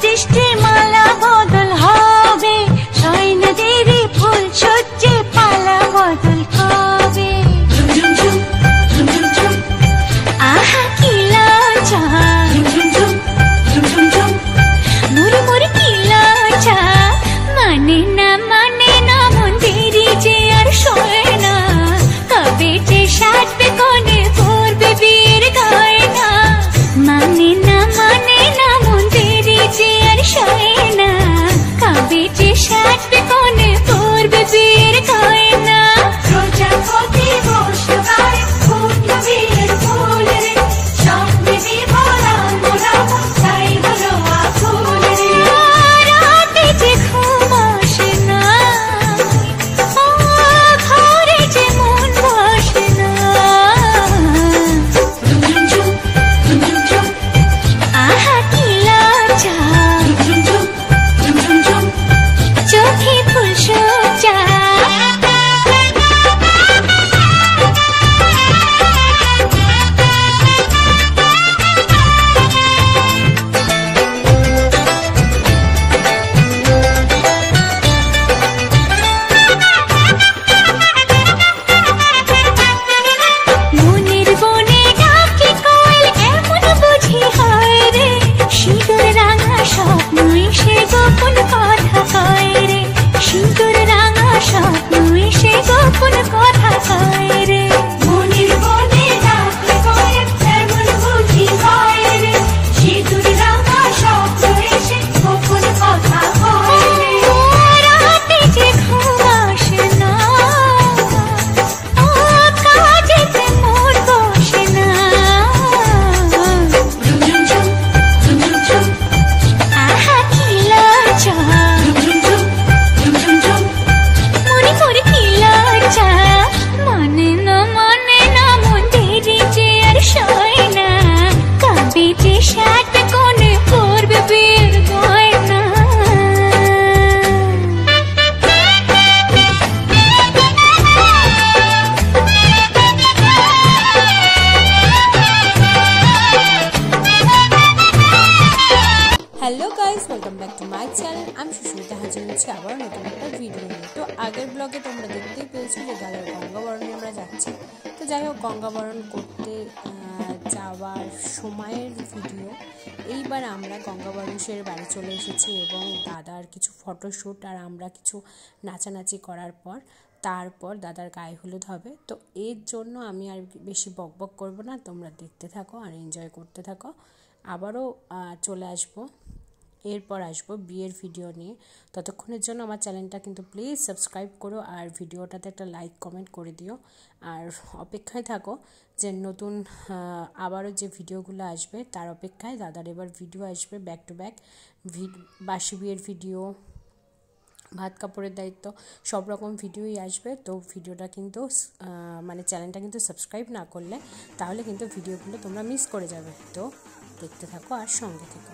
দৃষ্টি মালা বদল হবে, সৈন্যদেরই ফুল সজ্জে পালা বদল হবে। আহা কি লজ্জা, মুড়ি মুড়ি কি লজ্জা, মানে না মন দেরি যে আর সয় না, কবে যে সাজবে কোণে পরবে বিয়ের গয়না। মানে না মন দেরি যে আর সয় না, কবে যে সাজবে কোণে পরবে বিয়ের গয়না। প্রজাপতি বসবায় ফুটল বিয়ের ফুল রে, স্বপ্নে বিভোলা মোরা তাই হলো আকুল রে। রাতে যে ঘুম আসে না, ঘরে যে মন বসে না। আহা কি লজ্জা, চোখে ফুল সজ্জা। মনের বনে ডাকে কোয়েল এমন বুঝি হয় রে, সিঁদুর রাঙা স্বপ্নই সে গোপন কথা কয় রে, সিঁদুর রাঙা স্বপ্নই সে গোপন কথা কয় রে। মনের বনে ডাকে কোয়েল এমন বুঝি হয় রে, সিঁদুর রাঙা স্বপ্নই সে গোপন কথা কয় রে। রাতে যে ঘুম আসে না, কাজেতে মন বসে না। আহা কি লজ্জা, মুড়ি মুড়ি কি লজ্জা, মানে না মন দেরি যে আর সয় না, কবে যে সাজবে কোণে পরবে বিয়ের গয়না। Hello guys, welcome back to my channel. আমি সুস্মিতা হাজির হয়েছি আবার নতুন একটা ভিডিও নিয়ে। তো আগের ব্লগে তোমরা দেখতেই পেয়েছো যে দাদার গঙ্গাবরণে আমরা যাচ্ছি। তো যাই হোক, গঙ্গাবরণ করতে যাওয়ার সময়ের ভিডিও। এইবার আমরা গঙ্গাবরণ সেরে বাড়ি চলে এসেছি এবং দাদার কিছু ফটোশ্যুট আর আমরা কিছু নাচানাচি করার পর তারপর দাদার গায়ে হলুদ হবে। তো এর জন্য আমি আর বেশি বকবক করবো না, তোমরা দেখতে থাকো আর এনজয় করতে থাকো। আবারও চলে আসবো, এরপর আসবো বিয়ের ভিডিও নিয়ে। ততক্ষণের জন্য আমার চ্যানেলটা কিন্তু প্লিজ সাবস্ক্রাইব করো আর ভিডিওটাতে একটা লাইক কমেন্ট করে দিও। আর অপেক্ষায় থাকো যে নতুন আবারও যে ভিডিওগুলো আসবে তার অপেক্ষায়। দাদার এবার ভিডিও আসবে ব্যাক টু ব্যাক, বাসি বিয়ের ভিডিও, ভাত কাপড়ের দায়িত্ব, সব রকম ভিডিওই আসবে। তো ভিডিওটা কিন্তু মানে চ্যানেলটা কিন্তু সাবস্ক্রাইব না করলে তাহলে কিন্তু ভিডিওগুলো তোমরা মিস করে যাবে। তো দেখতে থাকো আর সঙ্গে থেকো।